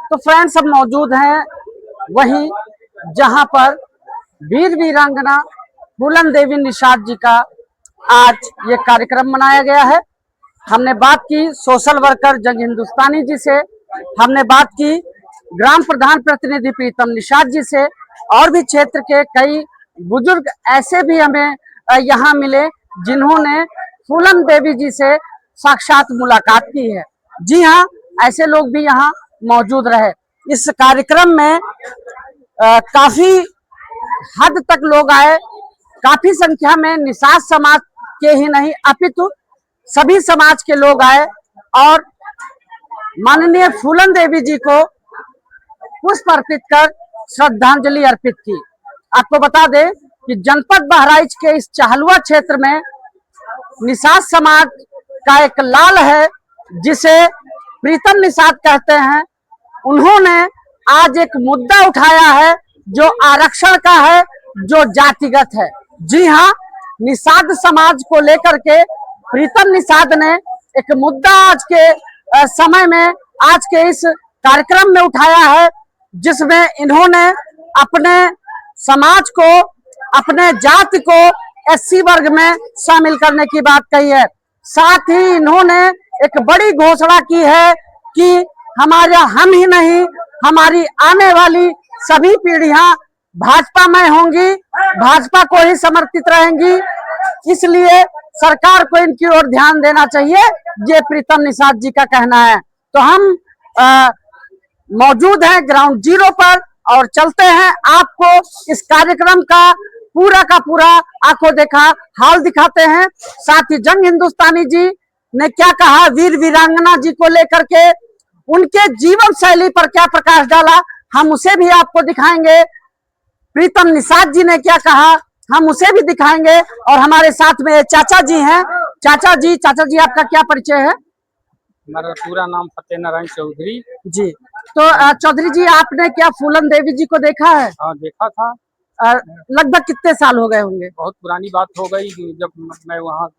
तो फ्रेंड्स सब मौजूद हैं वहीं जहां पर वीर वीरांगना फूलन देवी निषाद जी का आज ये कार्यक्रम मनाया गया है। हमने बात की सोशल वर्कर जंग हिंदुस्तानी जी से, हमने बात की ग्राम प्रधान प्रतिनिधि प्रीतम निषाद जी से, और भी क्षेत्र के कई बुजुर्ग ऐसे भी हमें यहाँ मिले जिन्होंने फूलन देवी जी से साक्षात मुलाकात की है। जी हाँ, ऐसे लोग भी यहाँ मौजूद रहे। इस कार्यक्रम में काफी हद तक लोग आए, काफी संख्या में निषाद समाज के ही नहीं अपितु सभी समाज के लोग आए और माननीय फूलन देवी जी को पुष्प अर्पित कर श्रद्धांजलि अर्पित की। आपको बता दें कि जनपद बहराइच के इस चाहलुआ क्षेत्र में निषाद समाज का एक लाल है जिसे प्रीतम निषाद कहते हैं। उन्होंने आज एक मुद्दा उठाया है जो आरक्षण का है, जो जातिगत है। जी हाँ, निषाद समाज को लेकर के प्रीतम निषाद ने एक मुद्दा आज के समय में आज के इस कार्यक्रम में उठाया है, जिसमें इन्होंने अपने समाज को, अपने जाति को एससी वर्ग में शामिल करने की बात कही है। साथ ही इन्होंने एक बड़ी घोषणा की है कि हमारा हम ही नहीं, हमारी आने वाली सभी पीढ़ियां भाजपा में होंगी, भाजपा को ही समर्पित रहेंगी, इसलिए सरकार को इनकी ओर ध्यान देना चाहिए, ये प्रीतम निषाद जी का कहना है। तो हम मौजूद हैं ग्राउंड जीरो पर और चलते हैं, आपको इस कार्यक्रम का पूरा आंखों देखा हाल दिखाते हैं। साथ ही जंग हिंदुस्तानी जी ने क्या कहा वीर वीरांगना जी को लेकर के, उनके जीवन शैली पर क्या प्रकाश डाला, हम उसे भी आपको दिखाएंगे। प्रीतम निषाद जी ने क्या कहा हम उसे भी दिखाएंगे। और हमारे साथ में चाचा जी हैं। चाचा जी आपका क्या परिचय है? मेरा पूरा नाम फतेह नारायण चौधरी जी। तो चौधरी जी, आपने क्या फूलन देवी जी को देखा है? हाँ, देखा था। लगभग कितने साल हो गए होंगे? बहुत पुरानी बात हो गई, जब मैं वहाँ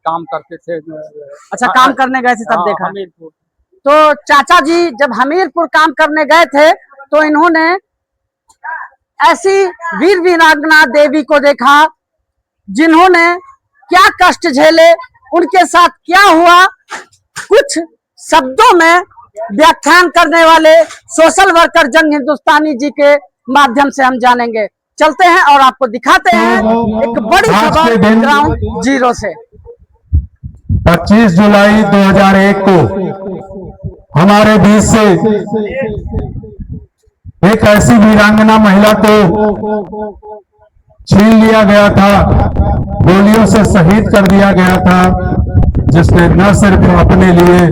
काम करते थे। अच्छा, काम करने गए थे तब देखा? हमीरपुर। तो चाचा जी जब हमीरपुर काम करने गए थे तो इन्होंने ऐसी वीर वीरांगना देवी को देखा जिन्होंने क्या कष्ट झेले, उनके साथ क्या हुआ, कुछ शब्दों में व्याख्यान करने वाले सोशल वर्कर जंग हिंदुस्तानी जी के माध्यम से हम जानेंगे। चलते हैं और आपको दिखाते हैं एक बड़ी खबर ग्राउंड जीरो से। 25 जुलाई 2001 को हमारे बीच से एक ऐसी वीरांगना महिला को छीन लिया गया था, गोलियों से शहीद कर दिया गया था, जिसने न सिर्फ अपने लिए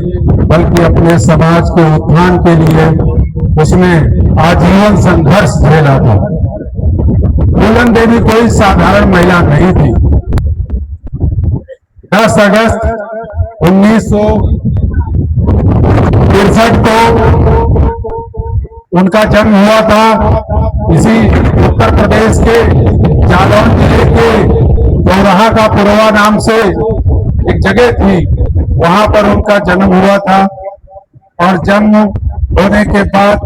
बल्कि अपने समाज के उत्थान के लिए उसने आजीवन संघर्ष झेला था। फूलन देवी कोई साधारण महिला नहीं थी। 10 अगस्त 1963 को उनका जन्म हुआ था। इसी उत्तर प्रदेश के जालौन जिले के गौरहा का पुरवा नाम से एक जगह थी, वहां पर उनका जन्म हुआ था। और जन्म होने के बाद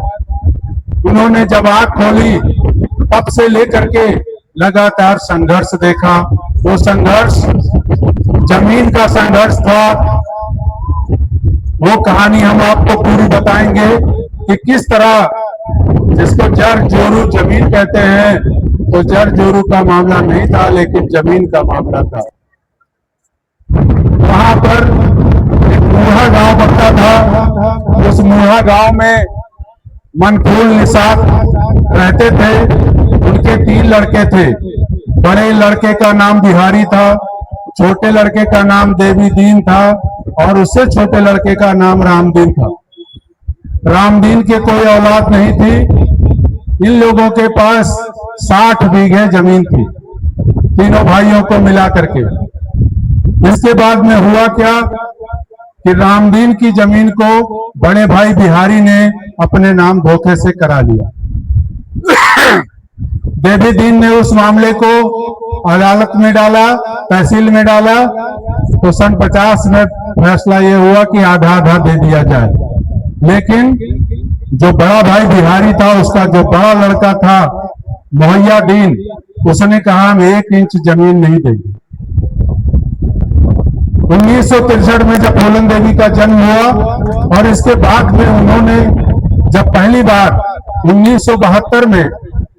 उन्होंने जब आंख खोली तब से लेकर के लगातार संघर्ष देखा। वो संघर्ष जमीन का संघर्ष था। वो कहानी हम आपको पूरी बताएंगे कि किस तरह, जिसको जर जोरू जमीन कहते हैं, तो जर जोरू का मामला नहीं था लेकिन जमीन का मामला था। वहां पर एक मूढ़ा गांव पड़ता था। उस मूढ़ा गांव में मनफूल निषाद रहते थे। उनके 3 लड़के थे। बड़े लड़के का नाम बिहारी था, छोटे लड़के का नाम देवी दीन था और उससे छोटे लड़के का नाम रामदीन था। रामदीन के कोई औलाद नहीं थी। इन लोगों के पास 60 बीघे जमीन थी, तीनों भाइयों को मिला करके। इसके बाद में हुआ क्या कि रामदीन की जमीन को बड़े भाई बिहारी ने अपने नाम धोखे से करा लिया। देवी दीन ने उस मामले को अदालत में डाला, तहसील में डाला, तो सन 50 में फैसला ये हुआ कि आधा आधा दे दिया जाए। लेकिन जो बड़ा भाई बिहारी था, उसका जो बड़ा लड़का था मोहम्मदीन, उसने कहा हम 1 इंच जमीन नहीं देंगे। 1963 में जब फूलन देवी का जन्म हुआ और इसके बाद में उन्होंने जब पहली बार 1972 में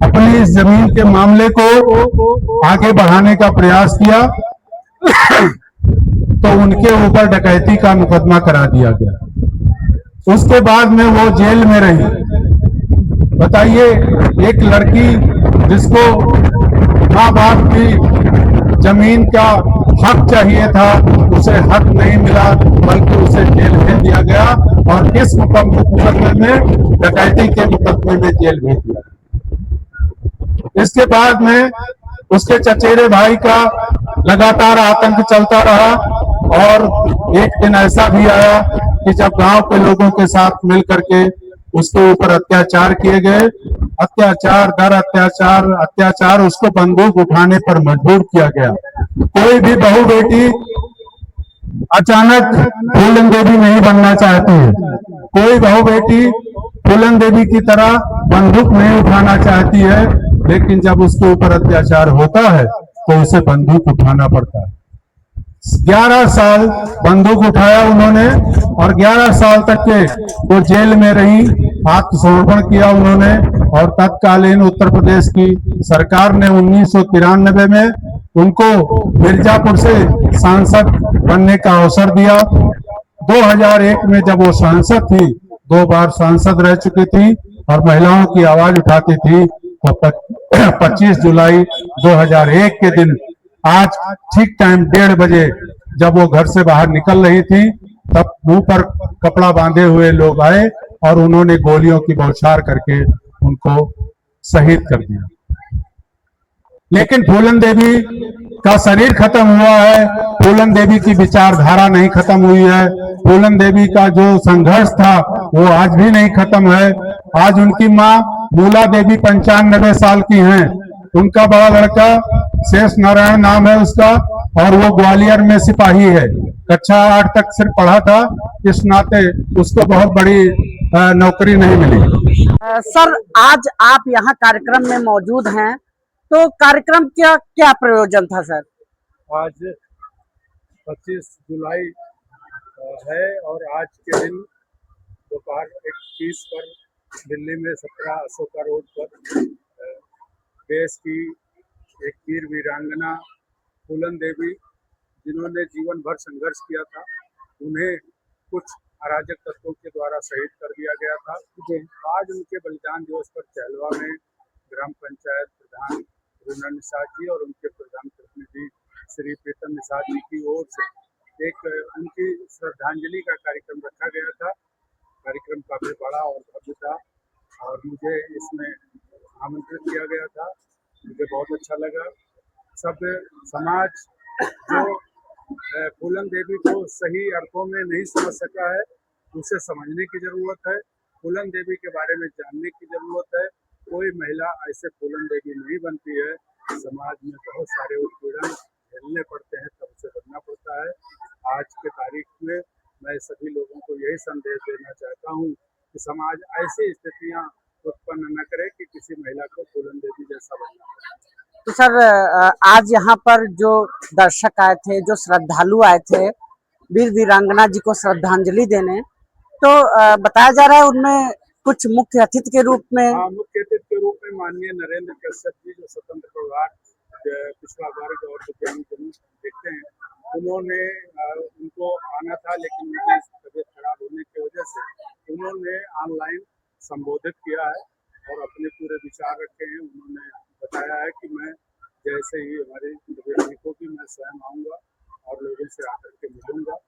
अपनी इस जमीन के मामले को आगे बढ़ाने का प्रयास किया तो उनके ऊपर डकैती का मुकदमा करा दिया गया। उसके बाद में वो जेल में रही। बताइए, एक लड़की जिसको माँ बाप की जमीन का हक चाहिए था, उसे हक नहीं मिला, बल्कि उसे जेल भेज दिया गया और किस मुकदमे में, डकैती के मुकदमे में जेल भेज दिया। इसके बाद में उसके चचेरे भाई का लगातार आतंक चलता रहा और एक दिन ऐसा भी आया कि जब गांव के लोगों के साथ मिल करके उसके ऊपर अत्याचार किए गए, अत्याचार दर अत्याचार अत्याचार उसको बंदूक उठाने पर मजबूर किया गया। कोई भी बहू बेटी अचानक फूलन देवी नहीं बनना चाहती है, कोई बहू बेटी फूलन देवी की तरह बंदूक नहीं उठाना चाहती है, लेकिन जब उसके ऊपर अत्याचार होता है तो उसे बंदूक उठाना पड़ता है। 11 साल बंदूक उठाया उन्होंने और 11 साल तक के वो जेल में रही, आत्मसमर्पण किया उन्होंने और तत्कालीन उत्तर प्रदेश की सरकार ने 1993 में उनको मिर्जापुर से सांसद बनने का अवसर दिया। 2001 में जब वो सांसद थी, 2 बार सांसद रह चुकी थी और महिलाओं की आवाज उठाती थी, तो 25 जुलाई 2001 के दिन आज ठीक टाइम 1:30 बजे जब वो घर से बाहर निकल रही थी, तब मुंह पर कपड़ा बांधे हुए लोग आए और उन्होंने गोलियों की बौछार करके उनको शहीद कर दिया। लेकिन फूलन देवी का शरीर खत्म हुआ है, फूलन देवी की विचारधारा नहीं खत्म हुई है, फूलन देवी का जो संघर्ष था वो आज भी नहीं खत्म है। आज उनकी माँ मूला देवी 95 साल की हैं, उनका बड़ा लड़का शेष नारायण नाम है उसका और वो ग्वालियर में सिपाही है, कक्षा 8 तक सिर्फ पढ़ा था, इस नाते उसको बहुत बड़ी नौकरी नहीं मिली। सर, आज आप यहाँ कार्यक्रम में मौजूद हैं, तो कार्यक्रम क्या क्या प्रयोजन था सर? आज 25 जुलाई है और आज के दिन दोपहर 1:30 पर दिल्ली में 17 अशोका रोड पर देश की एक वीर वीरांगना फूलन देवी, जिन्होंने जीवन भर संघर्ष किया था, उन्हें कुछ अराजक तत्वों के द्वारा शहीद कर दिया गया था। आज उनके बलिदान दिवस पर चहलवा में ग्राम पंचायत प्रधान रूना निषाद जी और उनके प्रधान प्रतिनिधि श्री प्रीतम निषाद जी की ओर से एक उनकी श्रद्धांजलि का कार्यक्रम रखा गया था। कार्यक्रम काफी बड़ा और भव्य था और मुझे इसमें आमंत्रित किया गया था। मुझे बहुत अच्छा लगा। सब समाज जो फूलन देवी को सही अर्थों में नहीं समझ सका है, उसे समझने की जरूरत है, फूलन देवी के बारे में जानने की जरूरत है। कोई महिला ऐसे फूलन देवी नहीं बनती है। समाज में बहुत सारे उत्पीड़न झेलने पड़ते हैं, तब उसे बनना पड़ता है। आज के तारीख में मैं सभी लोगों को यही संदेश देना चाहता हूँ कि समाज ऐसी स्थितियाँ उत्पन्न न करे कि किसी महिला को फूलन देवी जैसा बनना पड़े। तो सर, आज यहाँ पर जो दर्शक आए थे, जो श्रद्धालु आए थे वीर वीरांगना जी को श्रद्धांजलि देने, तो बताया जा रहा है उनमें कुछ मुख्य अतिथि के रूप में मुख्य अतिथि के रूप में माननीय नरेंद्र कश्यप जी, जो स्वतंत्र प्रभार पिछड़ा वर्ग और दिव्यांग जन देखते हैं, उन्होंने उनको आना था, लेकिन उनकी तबीयत खराब होने की वजह से उन्होंने ऑनलाइन संबोधित किया है और अपने पूरे विचार रखे हैं। उन्होंने बताया है कि मैं जैसे ही हमारी तबीयत ठीक होगी, मैं स्वयं आऊँगा और लोगों से आकर के मिलूंगा।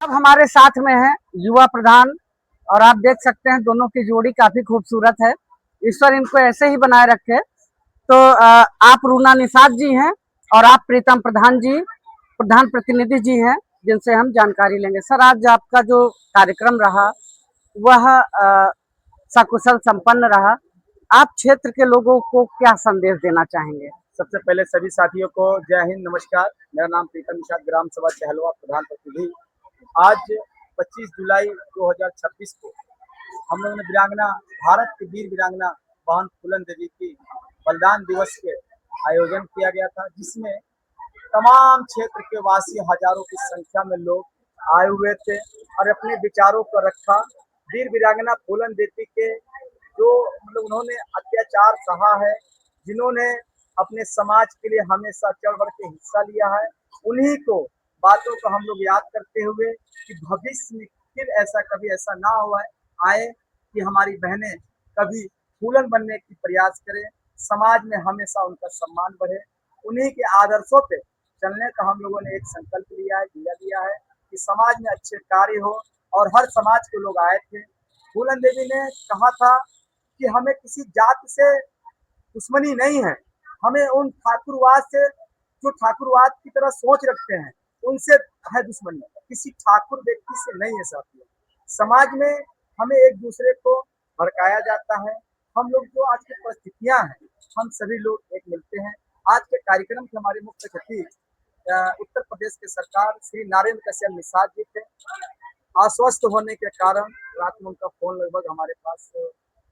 अब हमारे साथ में है युवा प्रधान और आप देख सकते हैं दोनों की जोड़ी काफी खूबसूरत है। ईश्वर इनको ऐसे ही बनाए रखे। तो आप रूना निषाद जी हैं और आप प्रीतम प्रधान जी प्रधान प्रतिनिधि जी हैं, जिनसे हम जानकारी लेंगे। सर, आज आपका जो कार्यक्रम रहा वह सकुशल संपन्न रहा। आप क्षेत्र के लोगों को क्या संदेश देना चाहेंगे? सबसे पहले सभी साथियों को जय हिंद, नमस्कार। मेरा नाम प्रीतम निषाद, ग्राम सभा चहलवा प्रधान प्रतिनिधि। आज 25 जुलाई 2026 को हम लोगों ने वीरांगना, भारत की वीर वीरांगना बहन फूलन देवी की बलिदान दिवस के आयोजन किया गया था, जिसमें तमाम क्षेत्र के वासी हजारों की संख्या में लोग आए हुए थे और अपने विचारों को रखा। वीर वीरांगना फूलन देवी के जो मतलब उन्होंने अत्याचार सहा है, जिन्होंने अपने समाज के लिए हमेशा चढ़ बढ़ के हिस्सा लिया है, उन्हीं को बातों को हम लोग याद करते हुए कि भविष्य में फिर ऐसा कभी ऐसा ना हुआ आए कि हमारी बहनें कभी फूलन बनने की प्रयास करें, समाज में हमेशा उनका सम्मान बढ़े। उन्हीं के आदर्शों पे चलने का हम लोगों ने एक संकल्प लिया है कि समाज में अच्छे कार्य हो, और हर समाज के लोग आए थे। फूलन देवी ने कहा था कि हमें किसी जाति से दुश्मनी नहीं है, हमें उन ठाकुरवाद से जो ठाकुरवाद की तरह सोच रखते हैं उनसे है दुश्मनी, किसी ठाकुर व्यक्ति से नहीं है साथियों। समाज में हमें एक दूसरे को भड़काया जाता है। हम लोग जो आज की परिस्थितियां हैं, हम सभी लोग एक मिलते हैं। आज के कार्यक्रम के हमारे मुख्य अतिथि उत्तर प्रदेश के सरकार श्री नारायण कश्यप निषाद जी थे। अस्वस्थ होने के कारण रात में उनका फोन लगभग हमारे पास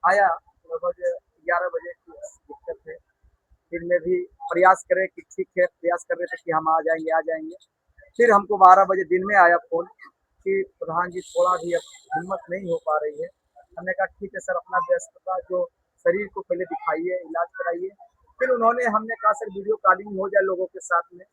आया, लगभग 11 बजे की दिक्कत है। फिर मैं भी प्रयास करे कि ठीक है, प्रयास कर रहे थे कि हम आ जाएंगे। फिर हमको 12 बजे दिन में आया फोन कि प्रधान जी थोड़ा भी अब हिम्मत नहीं हो पा रही है। हमने कहा ठीक है सर, अपना व्यस्तता जो शरीर को पहले दिखाइए, इलाज कराइए। फिर हमने कहा सर वीडियो कॉलिंग हो जाए लोगों के साथ में।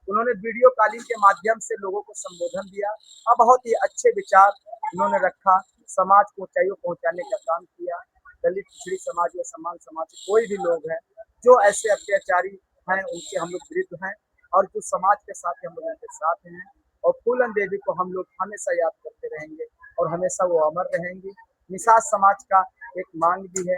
उन्होंने वीडियो कॉलिंग के माध्यम से लोगों को संबोधन दिया और बहुत ही अच्छे विचार उन्होंने रखा, समाज को ऊंचाइयों पहुंचाने का काम किया। दलित पिछड़ी समाज या समान समाज के कोई भी लोग हैं जो ऐसे अत्याचारी हैं, उनके हम लोग विरुद्ध हैं, और जो समाज के साथ हम लोग उनके साथ हैं। और फूलन देवी को हम लोग हमेशा याद करते रहेंगे और हमेशा वो अमर रहेंगी। निषाद समाज का एक मांग भी है